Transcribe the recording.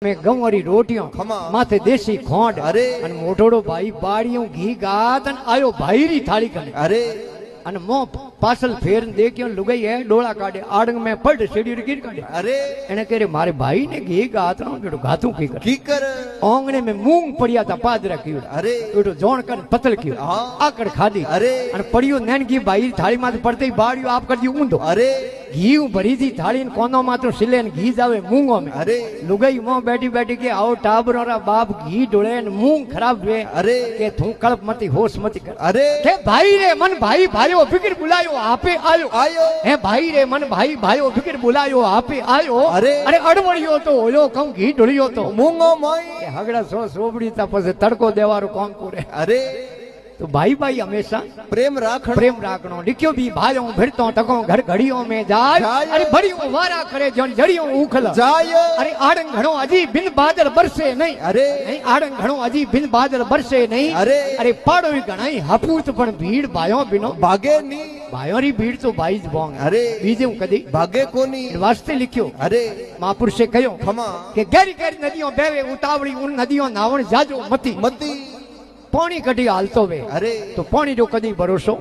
में गंवरी रोटियों माथे देसी खोंड अन मोटोड़ो भाई बाड़ियों घी गात अन आयो भाई री थाली कने अरे अन मो पासल फेर देखियो लुगाई है डोला काटे आड़ंग में पड़ सीढ़ी गिर काटे अरे एने करे मारे भाई ने घी गात नो बेटो गातू की कर ओंगने में मूंग पड़िया था पादरा की अरे बेटो जोन कर पतल की आकड़ खादी अरे अन पड़ियो नैन की भाई थाली माथे पड़ते ही बाड़ियो आप कर दी ऊंधो अरे घी भरी थी थाली कोनो मात्र सिले घी जावे मूंगो में अरे लुगाई मों बैठी बैठी के आओ टाबरो रा बाप घी डोले मूंग खराब वे अरे के तू कल्प मती होश मती कर अरे के भाई रे मन भाई भाइयो फिक्र बुलायो आपे आयो आयो हे भाई रे मन भाई भाइयो फिक्र बुलायो आपे आयो अरे अरे अड़वड़ियो तो होयो कहूं घी डोलियो तो मूंगो मोई के हगड़ा सो सोबड़ी ता पसे तड़को देवारो कौन पूरे अरे तो भाई भाई हमेशा प्रेम राखणो लिखियो भी भाइयों भिड़तो तको घर घड़ियों में जाय अरे बड़ियों वारा करे जन जड़ियों उखल जाय अरे आड़ंग घणो अजी बिन बादल बरसे नहीं अरे नहीं आड़ंग घणो अजी बिन बादल बरसे नहीं अरे अरे पाड़ो ही घणाई हपूत पण भीड़ भाइयों बिनो भागे नी भाइयों री भीड़ तो भाई बोंग अरे बीजे कदी भागे कोनी वास्ते लिखियो अरे महापुरुष से कहो खमा के गहरी गहरी नदियों बेवे उतावड़ी उन नदियों नावण जाजो मती मती पानी कदी हालतो वे अरे तो पानी जो कदी भरोसो